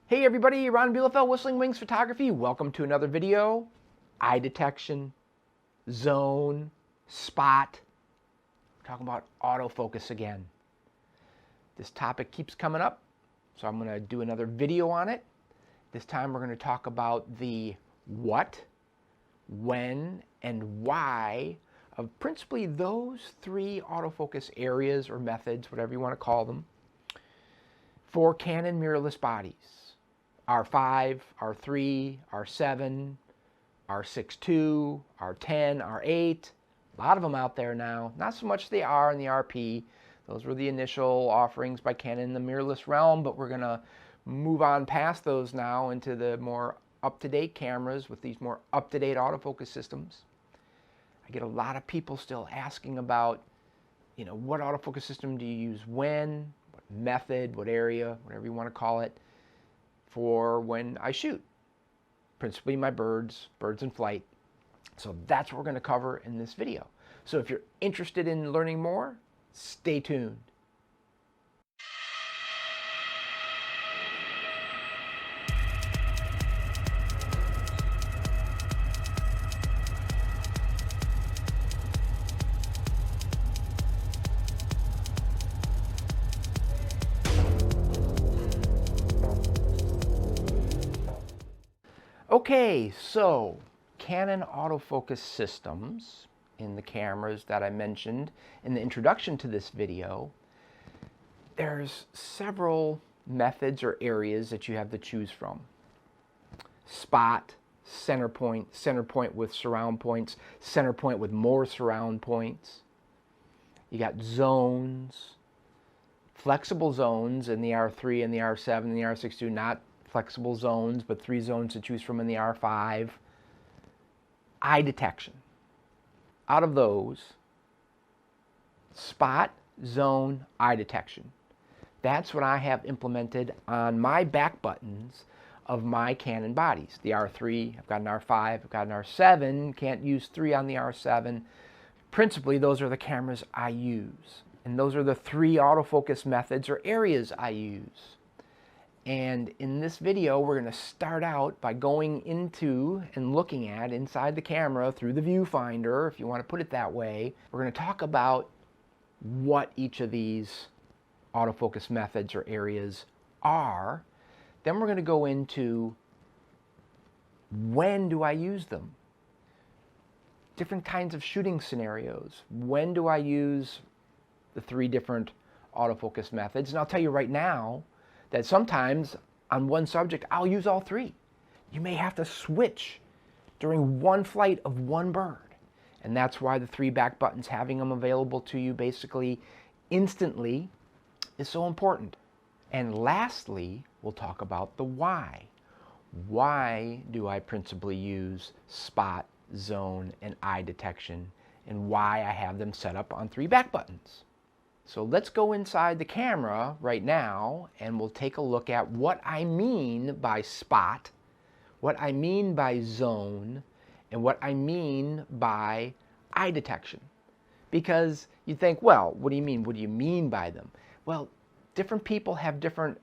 Hey everybody, Ron Bielefeld, Whistling Wings Photography. Welcome to another video. Eye detection, zone, spot. We're talking about autofocus again. This topic keeps coming up, so I'm going to do another video on it. This time we're going to talk about the what, when, and why of principally those three autofocus areas or methods, whatever you want to call them, for Canon mirrorless bodies. R5, R3, R7, R6 II, R10, R8, a lot of them out there now. Not so much the R and the RP. Those were the initial offerings by Canon in the mirrorless realm, but we're going to move on past those now into the more up-to-date cameras with these more up-to-date autofocus systems. I get a lot of people still asking about, what autofocus system do you use when, what method, what area, whatever you want to call it, for when I shoot, principally my birds in flight. So that's what we're going to cover in this video. So if you're interested in learning more, stay tuned. Okay, so Canon autofocus systems in the cameras that I mentioned in the introduction to this video, there's several methods or areas that you have to choose from. Spot, center point with surround points, center point with more surround points. You got zones, flexible zones in the R3 and the R7 and the R6 II, not flexible zones, but 3 zones to choose from in the R5. Eye detection. Out of those, spot, zone, eye detection. That's what I have implemented on my back buttons of my Canon bodies. The R3, I've got an R5, I've got an R7, can't use 3 on the R7. Principally, those are the cameras I use. And those are the 3 autofocus methods or areas I use. And in this video, we're going to start out by going into and looking at inside the camera through the viewfinder, if you want to put it that way. We're going to talk about what each of these autofocus methods or areas are. Then we're going to go into when do I use them? Different kinds of shooting scenarios. When do I use the 3 different autofocus methods? And I'll tell you right now that sometimes on one subject, I'll use all 3. You may have to switch during one flight of one bird. And that's why the 3 back buttons, having them available to you basically instantly, is so important. And lastly, we'll talk about the why. Why do I principally use spot, zone, and eye detection, and why I have them set up on 3 back buttons. So let's go inside the camera right now and we'll take a look at what I mean by spot, what I mean by zone, and what I mean by eye detection. Because you think, well, what do you mean? What do you mean by them? Well, different people have different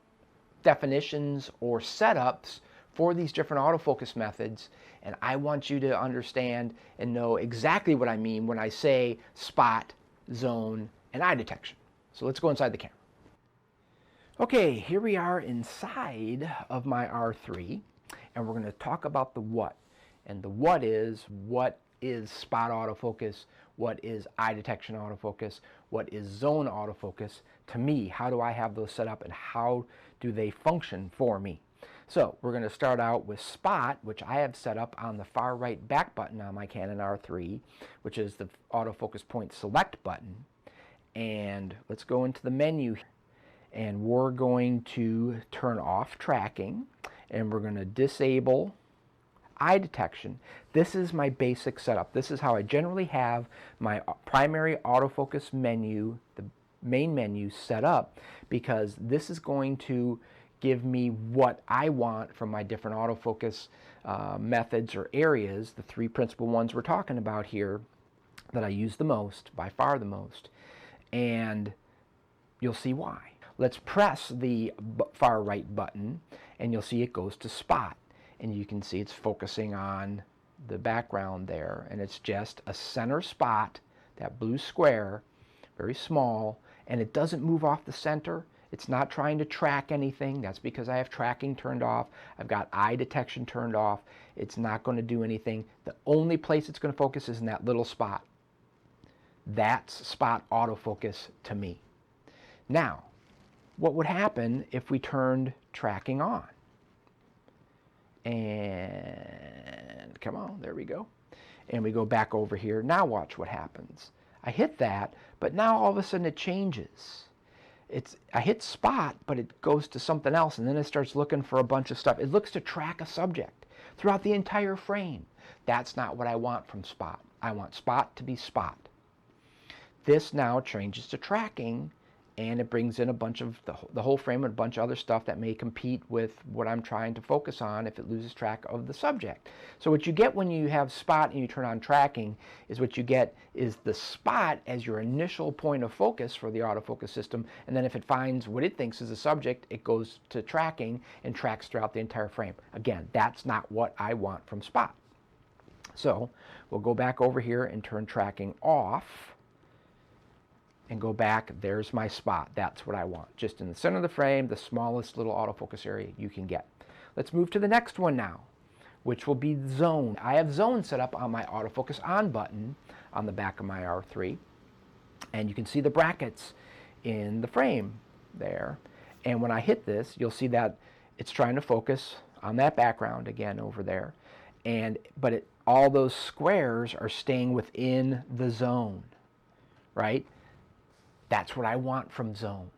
definitions or setups for these different autofocus methods, and I want you to understand and know exactly what I mean when I say spot, zone, and eye detection. So let's go inside the camera. Okay, here we are inside of my R3, and we're going to talk about the what. And the what is spot autofocus, what is eye detection autofocus, what is zone autofocus. To me, how do I have those set up and how do they function for me? So we're going to start out with spot, which I have set up on the far right back button on my Canon R3, which is the autofocus point select button. And let's go into the menu, and we're going to turn off tracking, and we're going to disable eye detection. This is my basic setup. This is how I generally have my primary autofocus menu, the main menu, set up, because this is going to give me what I want from my different autofocus methods or areas, the 3 principal ones we're talking about here that I use the most, by far the most. And you'll see why. Let's press the far right button, and you'll see it goes to spot. And you can see it's focusing on the background there, and it's just a center spot, that blue square, very small, and it doesn't move off the center. It's not trying to track anything. That's because I have tracking turned off. I've got eye detection turned off. It's not going to do anything. The only place it's going to focus is in that little spot. That's spot autofocus to me. Now, what would happen if we turned tracking on? And come on, there we go. And we go back over here. Now watch what happens. I hit that, but now all of a sudden it changes. I hit spot, but it goes to something else, and then it starts looking for a bunch of stuff. It looks to track a subject throughout the entire frame. That's not what I want from spot. I want spot to be spot. This now changes to tracking, and it brings in a bunch of the whole frame and a bunch of other stuff that may compete with what I'm trying to focus on if it loses track of the subject. So what you get when you have spot and you turn on tracking is what you get is the spot as your initial point of focus for the autofocus system, and then if it finds what it thinks is a subject, it goes to tracking and tracks throughout the entire frame. Again, that's not what I want from spot. So we'll go back over here and turn tracking off, and go back. There's my spot. That's what I want. Just in the center of the frame, the smallest little autofocus area you can get. Let's move to the next one now, which will be zone. I have zone set up on my autofocus on button on the back of my R3, and you can see the brackets in the frame there. And when I hit this, you'll see that it's trying to focus on that background again over there, but all those squares are staying within the zone, right? That's what I want from zone.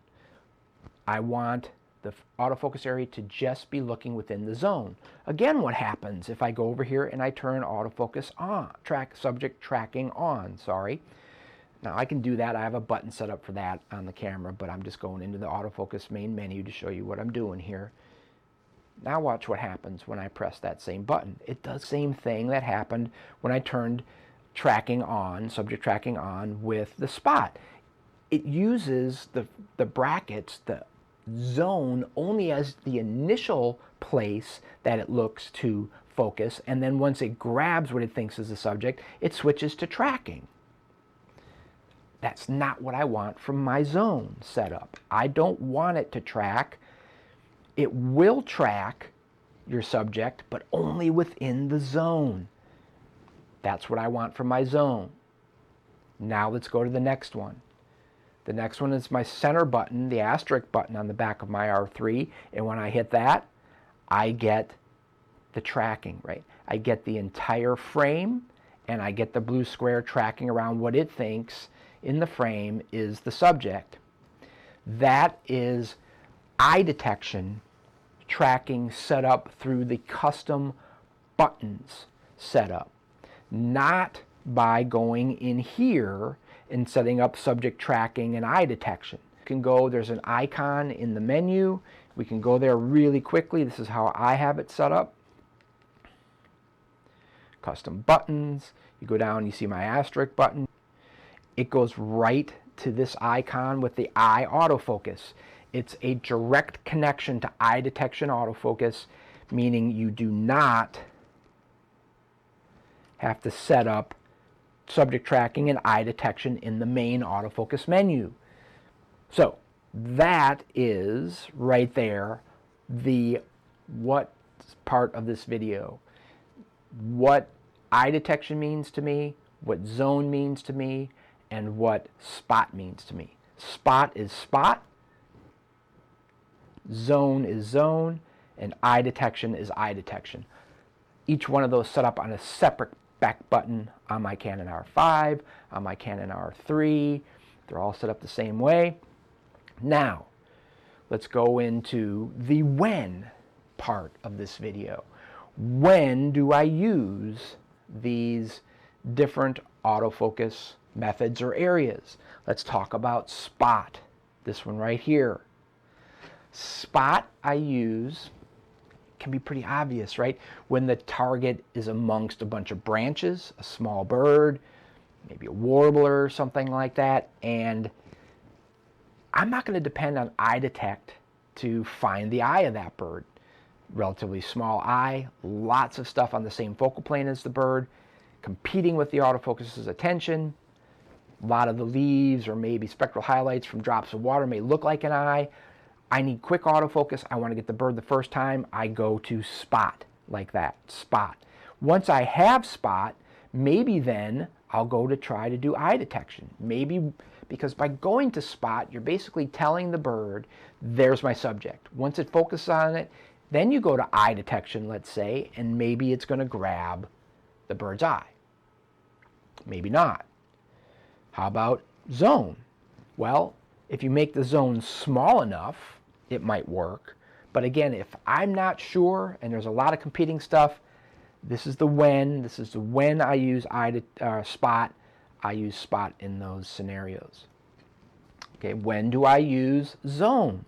I want the autofocus area to just be looking within the zone. Again, what happens if I go over here and I turn autofocus on, subject tracking on, sorry. Now I can do that. I have a button set up for that on the camera, but I'm just going into the autofocus main menu to show you what I'm doing here. Now watch what happens when I press that same button. It does the same thing that happened when I turned tracking on, subject tracking on with the spot. It uses the brackets, the zone, only as the initial place that it looks to focus, and then once it grabs what it thinks is the subject, it switches to tracking. That's not what I want from my zone setup. I don't want it to track. It will track your subject, but only within the zone. That's what I want from my zone. Now let's go to the next one. The next one is my center button, the asterisk button on the back of my R3, and when I hit that, I get the tracking, right? I get the entire frame, and I get the blue square tracking around what it thinks in the frame is the subject. That is eye detection tracking set up through the custom buttons setup, not by going in here and setting up subject tracking and eye detection. You can go, there's an icon in the menu. We can go there really quickly. This is how I have it set up. Custom buttons. You go down, you see my asterisk button. It goes right to this icon with the eye autofocus. It's a direct connection to eye detection autofocus, meaning you do not have to set up subject tracking and eye detection in the main autofocus menu. So that is right there what part of this video. What eye detection means to me, what zone means to me, and what spot means to me. Spot is spot, zone is zone, and eye detection is eye detection. Each one of those set up on a separate back button on my Canon R5, on my Canon R3. They're all set up the same way. Now, let's go into the when part of this video. When do I use these different autofocus methods or areas? Let's talk about spot, this one right here. Spot I use can be pretty obvious, right? When the target is amongst a bunch of branches, a small bird, maybe a warbler or something like that, and I'm not going to depend on eye detect to find the eye of that bird. Relatively small eye, lots of stuff on the same focal plane as the bird, competing with the autofocus's attention. A lot of the leaves or maybe spectral highlights from drops of water may look like an eye. I need quick autofocus. I want to get the bird the first time. I go to Spot like that, Spot. Once I have Spot, maybe then I'll go to try to do eye detection. Maybe because by going to Spot, you're basically telling the bird, there's my subject. Once it focuses on it, then you go to eye detection, let's say, and maybe it's going to grab the bird's eye. Maybe not. How about zone? Well, if you make the zone small enough, it might work. But again, if I'm not sure and there's a lot of competing stuff, this is the when I use Spot. I use Spot in those scenarios. Okay, when do I use zone?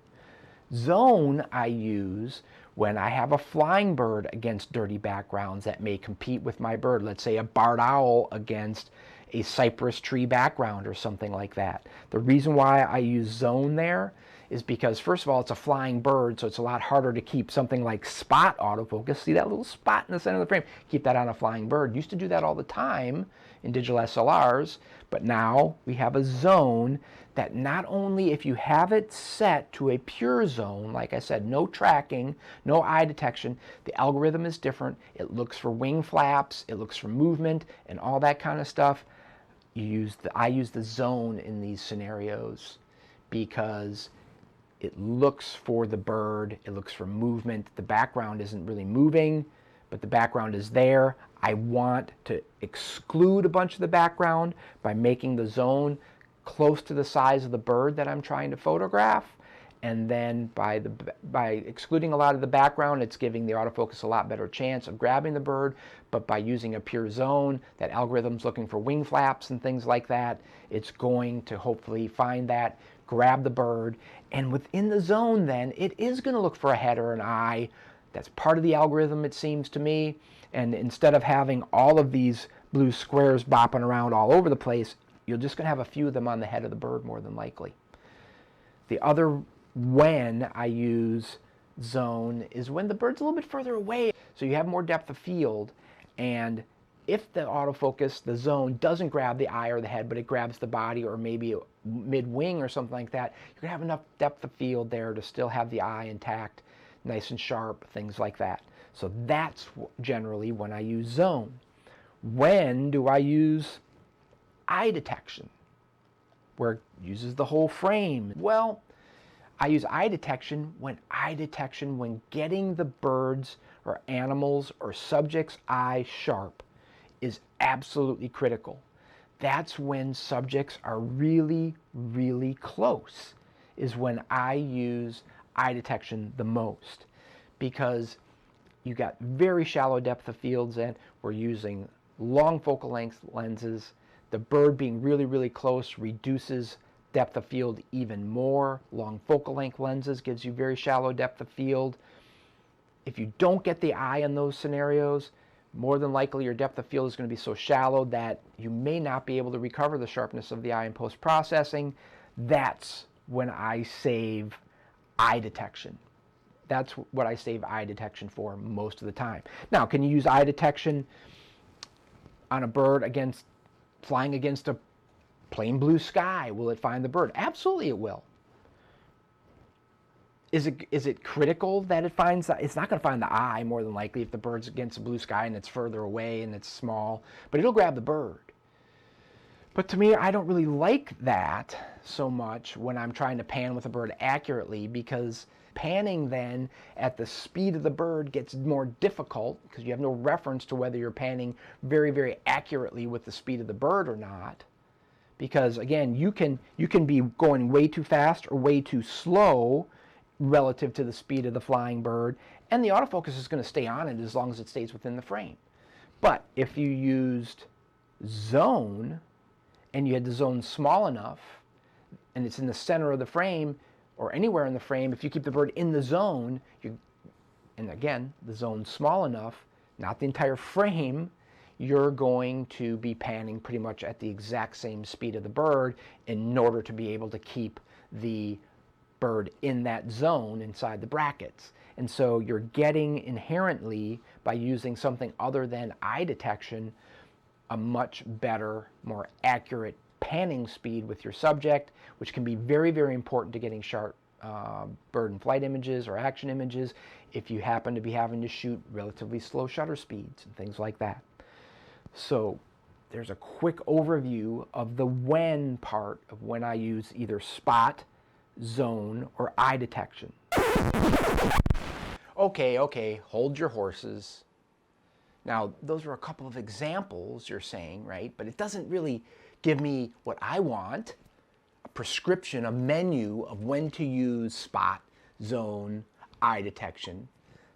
Zone I use when I have a flying bird against dirty backgrounds that may compete with my bird. Let's say a barred owl against a cypress tree background or something like that. The reason why I use zone there is because, first of all, it's a flying bird, so it's a lot harder to keep something like Spot autofocus. See that little spot in the center of the frame? Keep that on a flying bird. Used to do that all the time in digital SLRs, but now we have a zone that not only, if you have it set to a pure zone, like I said, no tracking, no eye detection, the algorithm is different. It looks for wing flaps, it looks for movement, and all that kind of stuff. I use the zone in these scenarios because it looks for the bird, it looks for movement. The background isn't really moving, but the background is there. I want to exclude a bunch of the background by making the zone close to the size of the bird that I'm trying to photograph. And then by excluding a lot of the background, it's giving the autofocus a lot better chance of grabbing the bird. But by using a pure zone, that algorithm's looking for wing flaps and things like that, it's going to hopefully find that, grab the bird, and within the zone then, it is going to look for a head or an eye. That's part of the algorithm, it seems to me. And instead of having all of these blue squares bopping around all over the place, you're just going to have a few of them on the head of the bird more than likely. The other when I use zone is when the bird's a little bit further away, so you have more depth of field, and if the autofocus, the zone, doesn't grab the eye or the head, but it grabs the body or maybe mid-wing or something like that, you're going to have enough depth of field there to still have the eye intact, nice and sharp, things like that. So that's generally when I use zone. When do I use eye detection, where it uses the whole frame? Well, I use eye detection when getting the birds or animals or subject's eye sharp is absolutely critical. That's when subjects are really, really close, is when I use eye detection the most, because you got very shallow depth of fields and we're using long focal length lenses. The bird being really, really close reduces depth of field even more. Long focal length lenses gives you very shallow depth of field. If you don't get the eye in those scenarios, more than likely your depth of field is going to be so shallow that you may not be able to recover the sharpness of the eye in post-processing. That's when I save eye detection. That's what I save eye detection for most of the time. Now, can you use eye detection on a bird flying against a plain blue sky? Will it find the bird? Absolutely it will. Is it critical that it finds that? It's not going to find the eye more than likely if the bird's against a blue sky and it's further away and it's small, but it'll grab the bird. But to me, I don't really like that so much when I'm trying to pan with a bird accurately, because panning then at the speed of the bird gets more difficult because you have no reference to whether you're panning very, very accurately with the speed of the bird or not. Because again, you can be going way too fast or way too slow relative to the speed of the flying bird, and the autofocus is going to stay on it as long as it stays within the frame. But if you used zone and you had the zone small enough and it's in the center of the frame or anywhere in the frame, if you keep the bird in the zone, and again, the zone's small enough, not the entire frame, you're going to be panning pretty much at the exact same speed of the bird in order to be able to keep the bird in that zone inside the brackets. And so you're getting inherently, by using something other than eye detection, a much better, more accurate panning speed with your subject, which can be very, very important to getting sharp bird and flight images or action images if you happen to be having to shoot relatively slow shutter speeds and things like that. So there's a quick overview of the when part of when I use either spot, zone, or eye detection. Okay, hold your horses. Now, those are a couple of examples you're saying, right? But it doesn't really give me what I want, a prescription, a menu of when to use spot, zone, eye detection.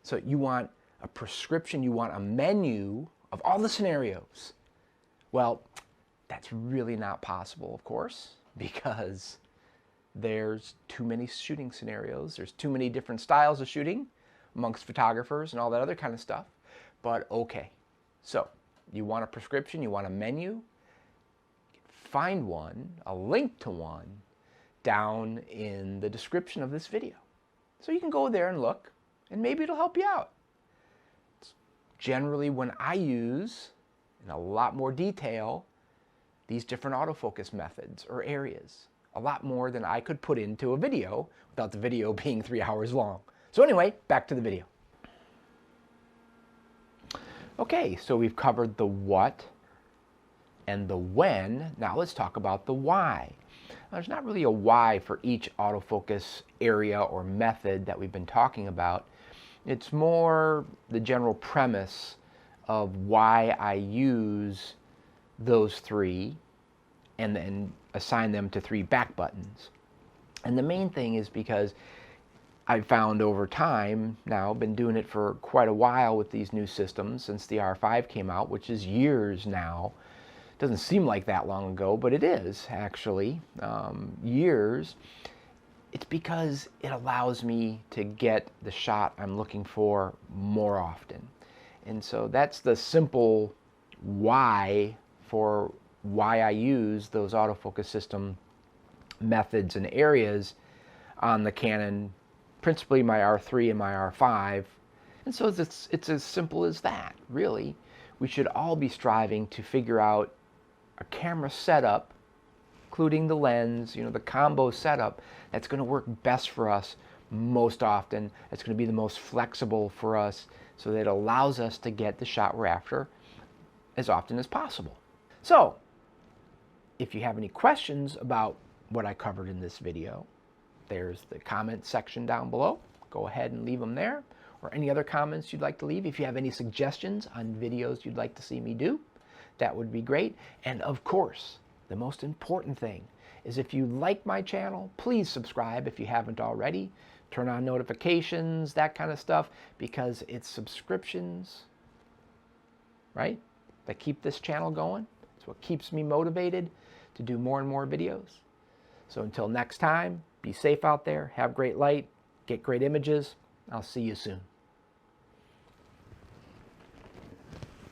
So you want a prescription, you want a menu of all the scenarios. Well, that's really not possible, of course, because there's too many shooting scenarios. There's too many different styles of shooting amongst photographers and all that other kind of stuff. But okay, so you want a prescription, you want a menu, find one, a link to one, down in the description of this video. So you can go there and look, and maybe it'll help you out. It's generally when I use, in a lot more detail, these different autofocus methods or areas. A lot more than I could put into a video without the video being 3 hours long. So anyway, back to the video. Okay, so we've covered the what and the when. Now let's talk about the why. Now, there's not really a why for each autofocus area or method that we've been talking about. It's more the general premise of why I use those three and then assign them to 3 back buttons. And the main thing is because I've found over time, now been doing it for quite a while with these new systems since the R5 came out, which is years now. Doesn't seem like that long ago, but it is actually years. It's because it allows me to get the shot I'm looking for more often. And so that's the simple why for why I use those autofocus system methods and areas on the Canon, principally my R3 and my R5. And so it's as simple as that, really. We should all be striving to figure out a camera setup, including the lens, the combo setup, that's going to work best for us most often. It's going to be the most flexible for us so that it allows us to get the shot we're after as often as possible. So, if you have any questions about what I covered in this video, there's the comment section down below. Go ahead and leave them there, or any other comments you'd like to leave. If you have any suggestions on videos you'd like to see me do, that would be great. And of course, the most important thing is if you like my channel, please subscribe if you haven't already. Turn on notifications, that kind of stuff, because it's subscriptions, right, that keep this channel going. It's what keeps me motivated to do more and more videos. So until next time, be safe out there, have great light, get great images. I'll see you soon.